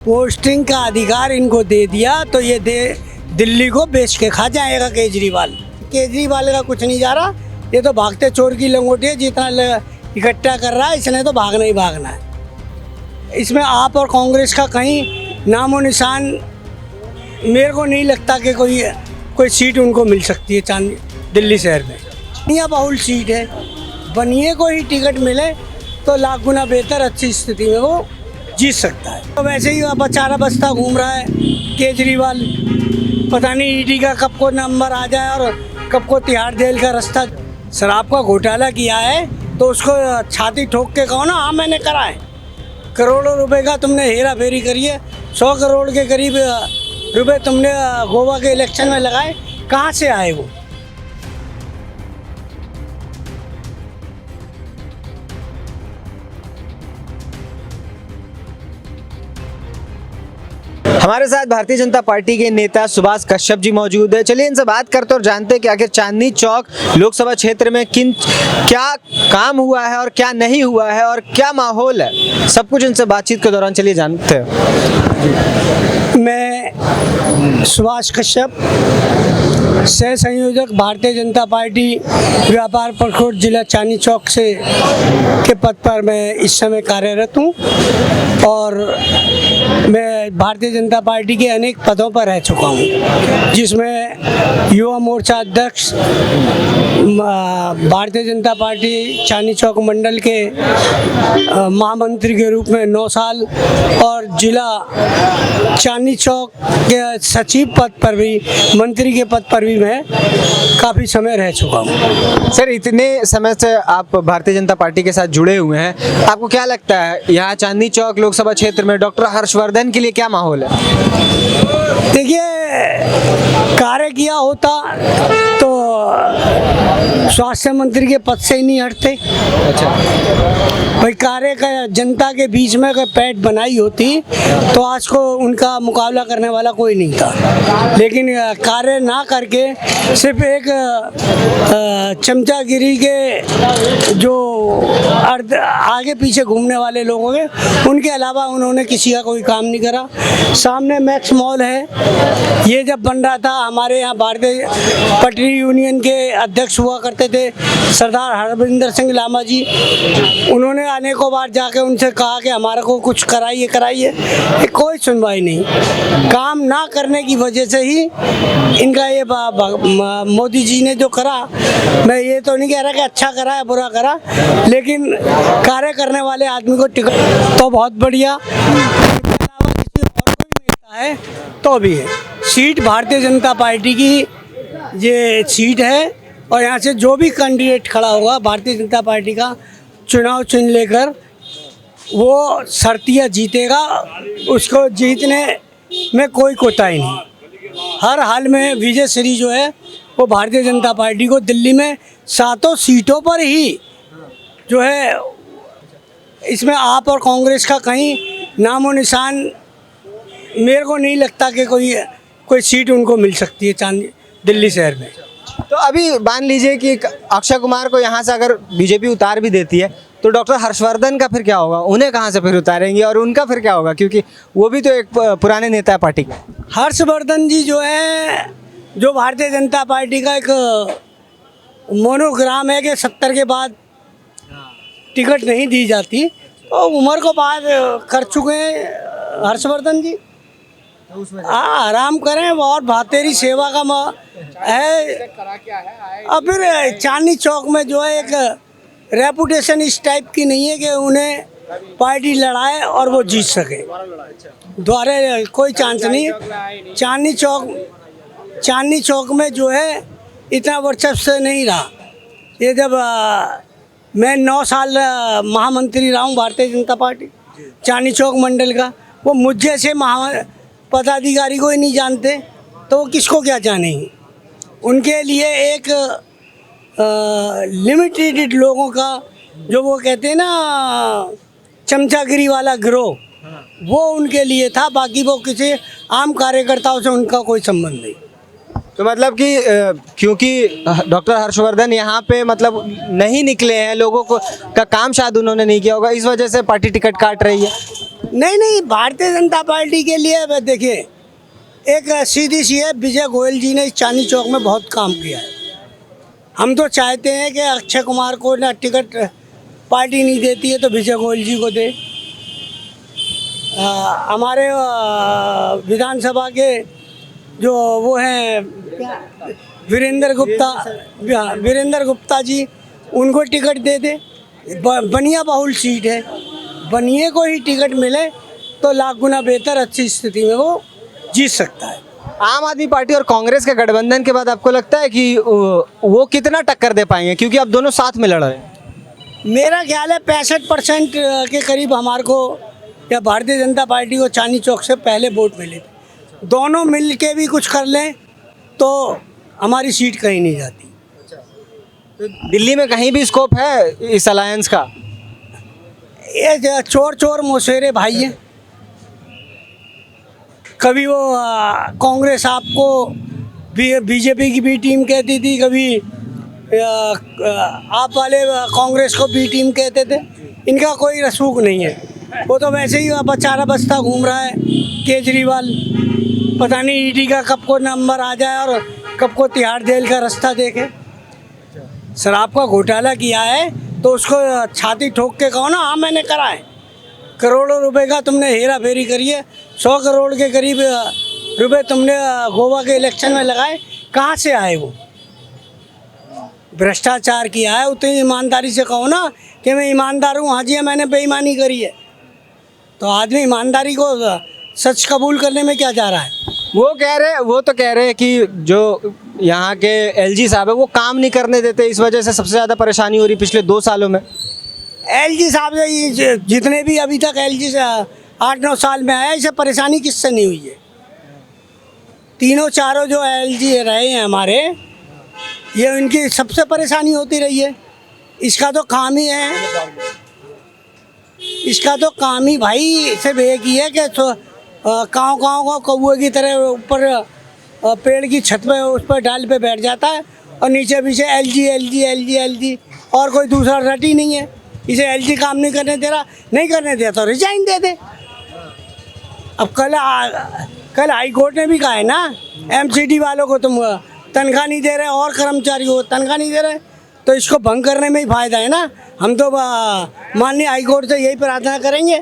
Posting का अधिकार इनको दे दिया तो ये दिल्ली को बेच के खा जाएगा केजरीवाल। केजरीवाल का कुछ नहीं जा रहा, ये तो भागते चोर की लंगोटी है। जितना इकट्ठा कर रहा है इसने तो भागना ही भागना है। इसमें आप और कांग्रेस का कहीं नामो निशान मेरे को नहीं लगता कि कोई सीट उनको मिल सकती है चांदी दिल्ली शहर में। यह बहुल सीट है, बनिए को ही टिकट मिले तो लाख गुना बेहतर अच्छी स्थिति में वो जीत सकता है। तो वैसे ही बेचारा बस्ता घूम रहा है केजरीवाल, पता नहीं ईडी का कब को नंबर आ जाए और कब को तिहाड़ जेल का रास्ता। शराब का घोटाला किया है तो उसको छाती ठोक के कहो ना, हाँ मैंने करा है। करोड़ों रुपए का तुमने हेरा फेरी करी है, 100 करोड़ के करीब रुपए तुमने गोवा के इलेक्शन में लगाए, कहाँ से आए वो? हमारे साथ भारतीय जनता पार्टी के नेता सुभाष कश्यप जी मौजूद है। चलिए इनसे बात करते और जानते हैं कि आखिर चांदनी चौक लोकसभा क्षेत्र में क्या काम हुआ है और क्या नहीं हुआ है और क्या माहौल है, सब कुछ इनसे बातचीत के दौरान चलिए जानते हैं। मैं सुभाष कश्यप, सह संयोजक भारतीय जनता पार्टी व्यापार प्रकोष्ठ जिला चांदनी चौक से के पद पर मैं इस समय कार्यरत हूँ और मैं भारतीय जनता पार्टी के अनेक पदों पर रह चुका हूँ, जिसमें युवा मोर्चा अध्यक्ष, भारतीय जनता पार्टी चांदनी चौक मंडल के महामंत्री के रूप में 9 साल और जिला चांदनी चौक के सचिव पद पर भी, मंत्री के पद पर भी मैं काफ़ी समय रह चुका हूँ। सर, इतने समय से आप भारतीय जनता पार्टी के साथ जुड़े हुए हैं, आपको क्या लगता है यहाँ चांदनी चौक लोकसभा क्षेत्र में डॉक्टर हर्षवर्धन के लिए क्या माहौल है? देखिए, कार्य किया होता तो स्वास्थ्य मंत्री के पद से ही नहीं हटते। अच्छा, भाई कार्य का जनता के बीच में अगर पैठ बनाई होती तो आज को उनका मुकाबला करने वाला कोई नहीं था। लेकिन कार्य ना करके सिर्फ एक चमचागिरी के जो आगे पीछे घूमने वाले लोग हो गए, उनके अलावा उन्होंने किसी का कोई काम नहीं करा। सामने मैक्स मॉल है, ये जब बन रहा था हमारे यहाँ भारतीय पटरी यूनियन के अध्यक्ष हुआ करते थे सरदार हरविंदर सिंह लामा जी, उन्होंने अनेकों बार जाके उनसे कहा कि हमारे को कुछ कराइए, कोई सुनवाई नहीं। काम ना करने की वजह से ही इनका ये मोदी जी ने जो करा, मैं ये तो नहीं कह रहा कि अच्छा करा है बुरा करा, लेकिन कार्य करने वाले आदमी को टिकट तो बहुत बढ़िया, किसी और को भी मिलता है तो भी है। सीट भारतीय जनता पार्टी की ये सीट है और यहाँ से जो भी कैंडिडेट खड़ा होगा भारतीय जनता पार्टी का चुनाव चिन्ह लेकर, वो शर्तिया जीतेगा। उसको जीतने में कोई कोताही नहीं। हर हाल में विजय श्री जो है वो भारतीय जनता पार्टी को दिल्ली में 7 सीटों पर ही जो है, इसमें आप और कांग्रेस का कहीं नामो निशान मेरे को नहीं लगता कि कोई सीट उनको मिल सकती है चांदी दिल्ली शहर में। तो अभी मान लीजिए कि अक्षय कुमार को यहाँ से अगर बीजेपी उतार भी देती है तो डॉक्टर हर्षवर्धन का फिर क्या होगा? उन्हें कहाँ से फिर उतारेंगे और उनका फिर क्या होगा, क्योंकि वो भी तो एक पुराने नेता है पार्टी के। हर्षवर्धन जी जो है, जो भारतीय जनता पार्टी का एक मोनोग्राम है कि 70 के बाद टिकट नहीं दी जाती, तो उम्र को पार कर चुके हैं हर्षवर्धन जी। आराम करें और भातेरी सेवा का है। और फिर चांदनी चौक में जो है एक रेपुटेशन इस टाइप की नहीं है कि उन्हें पार्टी लड़ाए और वो जीत सके, द्वारे कोई चांस नहीं। चांदनी चौक में जो है इतना वर्चस्व नहीं रहा। ये जब मैं 9 साल महामंत्री रहा हूँ भारतीय जनता पार्टी चांदनी चौक मंडल का, वो मुझ जैसे पदाधिकारी को ही नहीं जानते तो वो किसको क्या जानेंगे। उनके लिए एक लिमिटेड लोगों का, जो वो कहते हैं ना चमचागिरी वाला गिरोह, वो उनके लिए था। बाकी वो किसी आम कार्यकर्ताओं से उनका कोई संबंध नहीं। तो मतलब कि क्योंकि डॉक्टर हर्षवर्धन यहाँ पे मतलब नहीं निकले हैं, लोगों को का काम शायद उन्होंने नहीं किया होगा, इस वजह से पार्टी टिकट काट रही है। नहीं, भारतीय जनता पार्टी के लिए देखिए, एक सीधी सी है, विजय गोयल जी ने इस चांदनी चौक में बहुत काम किया है। हम तो चाहते हैं कि अक्षय कुमार को ना टिकट पार्टी नहीं देती है तो विजय गोयल जी को दे। हमारे विधानसभा के जो वो हैं वीरेंद्र गुप्ता जी, उनको टिकट दे दे। बनिया बहुल सीट है, बनिए को ही टिकट मिले तो लाख गुना बेहतर, अच्छी स्थिति में वो जीत सकता है। आम आदमी पार्टी और कांग्रेस के गठबंधन के बाद आपको लगता है कि वो कितना टक्कर दे पाएंगे, क्योंकि अब दोनों साथ में लड़ रहे हैं? मेरा ख्याल है 65% के करीब हमारे को या भारतीय जनता पार्टी को चांदनी चौक से पहले वोट मिले थे। दोनों मिल के भी कुछ कर लें तो हमारी सीट कहीं नहीं जाती। तो दिल्ली में कहीं भी स्कोप है इस अलायंस का? ये चोर चोर मौसेरे भाई हैं। कभी वो कांग्रेस आपको बीजेपी की बी टीम कहती थी, कभी आप वाले कांग्रेस को बी टीम कहते थे। इनका कोई रसूख नहीं है, वो तो वैसे ही बेचारा बस्ता घूम रहा है केजरीवाल। पता नहीं ईडी का कब को नंबर आ जाए और कब को तिहाड़ जेल का रास्ता देखे। शराब का घोटाला किया है तो उसको छाती ठोक के कहो ना, हाँ मैंने करा है। करोड़ों रुपए का तुमने हेरा फेरी करी है, 100 करोड़ के करीब रुपए तुमने गोवा के इलेक्शन में लगाए, कहाँ से आए वो? भ्रष्टाचार किया है, उतनी ईमानदारी से कहो ना कि मैं ईमानदार हूँ। हाँ जी, मैंने बेईमानी करी है। तो आदमी ईमानदारी को सच कबूल करने में क्या जा रहा है? वो तो कह रहे हैं कि जो यहाँ के एलजी साहब है वो काम नहीं करने देते, इस वजह से सबसे ज़्यादा परेशानी हो रही पिछले 2 सालों में। एलजी साहब से जितने भी अभी तक एलजी से 8-9 साल में आया, इसे परेशानी किससे नहीं हुई है? तीनों चारों जो एलजी रहे हैं हमारे, ये उनकी सबसे परेशानी होती रही है। इसका तो काम ही है, इसका तो काम ही भाई सिर्फ एक ही है कि काँव को कौवे की तरह ऊपर पेड़ की छत पे उस पर डाल पे बैठ जाता है और नीचे पीछे एलजी और कोई दूसरा रट ही नहीं है। इसे एलजी काम नहीं करने दिया तो रिजाइन दे दे। अब कल हाई कोर्ट ने भी कहा है ना, एमसीडी वालों को तुम तनख्वाह नहीं दे रहे और कर्मचारियों को तनख्वाह नहीं दे रहे, तो इसको भंग करने में ही फायदा है ना। हम तो माननीय हाई कोर्ट से यही प्रार्थना करेंगे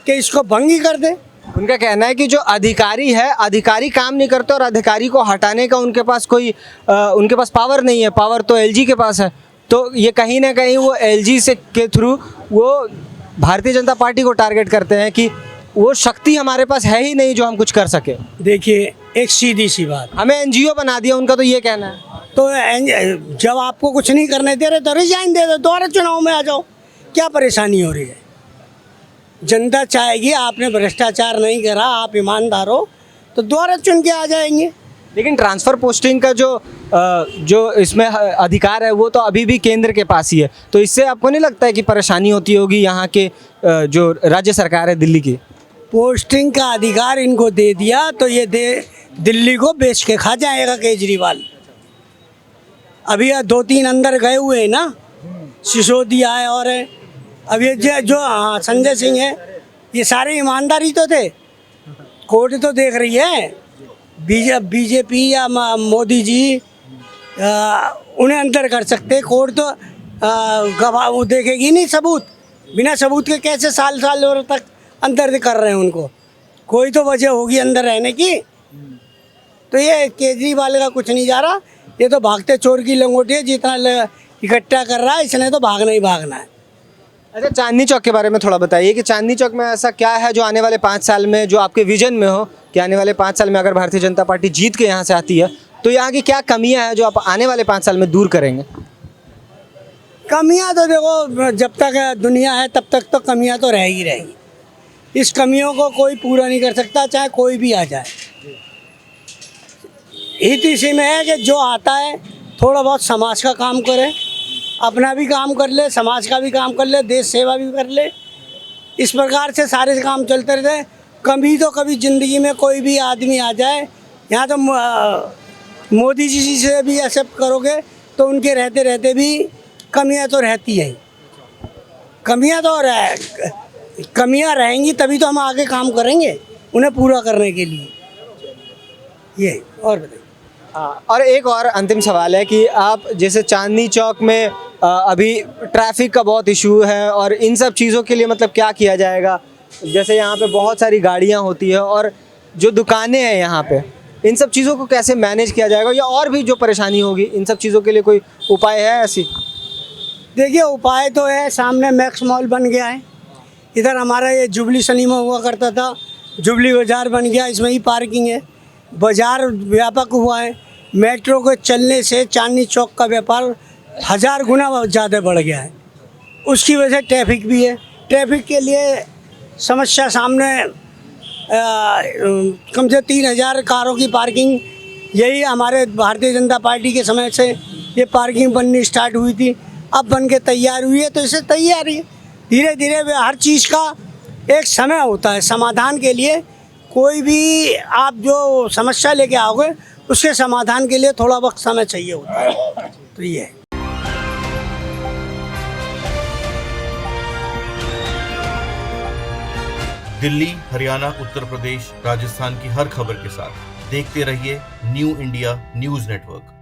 कि इसको भंग ही कर दे। उनका कहना है कि जो अधिकारी है, अधिकारी काम नहीं करते और अधिकारी को हटाने का उनके पास पावर नहीं है, पावर तो एलजी के पास है। तो ये कहीं ना कहीं वो एलजी से के थ्रू वो भारतीय जनता पार्टी को टारगेट करते हैं कि वो शक्ति हमारे पास है ही नहीं जो हम कुछ कर सके। देखिए, एक सीधी सी बात, हमें एनजीओ बना दिया, उनका तो ये कहना है। तो जब आपको कुछ नहीं करने दे रहे तो रिजाइन दे दो, दोबारा चुनाव में आ जाओ। क्या परेशानी हो रही है? जनता चाहेगी, आपने भ्रष्टाचार नहीं करा, आप ईमानदार हो, तो दोबारा चुन के आ जाएंगे। लेकिन ट्रांसफ़र पोस्टिंग का जो इसमें अधिकार है वो तो अभी भी केंद्र के पास ही है, तो इससे आपको नहीं लगता है कि परेशानी होती होगी यहाँ के जो राज्य सरकार है दिल्ली की? पोस्टिंग का अधिकार इनको दे दिया तो ये दिल्ली को बेच के खा जाएगा केजरीवाल। अभी 2-3 अंदर गए हुए हैं ना, सिसोदिया है और अब ये जो संजय सिंह है, ये सारे ईमानदारी तो थे। कोर्ट तो देख रही है, बीजेपी या मोदी जी उन्हें अंदर कर सकते, कोर्ट तो गवाह देखेगी नहीं सबूत। बिना सबूत के कैसे साल तक अंदर कर रहे हैं उनको? कोई तो वजह होगी अंदर रहने की। तो ये केजरीवाल का कुछ नहीं जा रहा, ये तो भागते चोर की लंगोटी है। जितना इकट्ठा कर रहा है इसने तो भागना ही भागना है। अच्छा, चांदनी चौक के बारे में थोड़ा बताइए कि चांदनी चौक में ऐसा क्या है जो आने वाले 5 साल में, जो आपके विजन में हो कि आने वाले 5 साल में अगर भारतीय जनता पार्टी जीत के यहाँ से आती है तो यहाँ की क्या कमियाँ हैं जो आप आने वाले 5 साल में दूर करेंगे? कमियाँ तो देखो, जब तक दुनिया है तब तक तो कमियाँ तो रहेगी। इस कमियों को कोई पूरा नहीं कर सकता, चाहे कोई भी आ जाए। हित इसी में है कि जो आता है थोड़ा बहुत समाज का काम करे, अपना भी काम कर ले, समाज का भी काम कर ले, देश सेवा भी कर ले। इस प्रकार से सारे काम चलते रहते। कभी ज़िंदगी में कोई भी आदमी आ जाए यहाँ, तो मोदी जी से भी एक्सेप्ट करोगे तो उनके रहते भी कमियाँ तो रहती हैं। कमियाँ तो कमियां रहेंगी तभी तो हम आगे काम करेंगे उन्हें पूरा करने के लिए। ये और बताइए। और एक और अंतिम सवाल है कि आप जैसे चांदनी चौक में अभी ट्रैफिक का बहुत इशू है और इन सब चीज़ों के लिए मतलब क्या किया जाएगा? जैसे यहाँ पे बहुत सारी गाड़ियाँ होती है और जो दुकानें हैं यहाँ पे, इन सब चीज़ों को कैसे मैनेज किया जाएगा, या और भी जो परेशानी होगी इन सब चीज़ों के लिए कोई उपाय है ऐसी? देखिए उपाय तो है, सामने मैक्स मॉल बन गया है, इधर हमारा ये जुबली सिनेमा हुआ करता था, जुबली बाज़ार बन गया, इसमें ही पार्किंग है, बाज़ार व्यापक हुआ है, मेट्रो के चलने से चांदनी चौक का व्यापार 1000 गुना ज़्यादा बढ़ गया है। उसकी वजह से ट्रैफिक भी है, ट्रैफिक के लिए समस्या सामने कम से 3000 कारों की पार्किंग, यही हमारे भारतीय जनता पार्टी के समय से ये पार्किंग बननी स्टार्ट हुई थी, अब बन के तैयार हुई है। तो इससे तैयारी है, धीरे धीरे हर चीज़ का एक समय होता है समाधान के लिए। कोई भी आप जो समस्या लेके आओगे उसके समाधान के लिए थोड़ा वक्त समय चाहिए होता है। तो ये है। दिल्ली, हरियाणा, उत्तर प्रदेश, राजस्थान की हर खबर के साथ देखते रहिए न्यू इंडिया न्यूज़ नेटवर्क।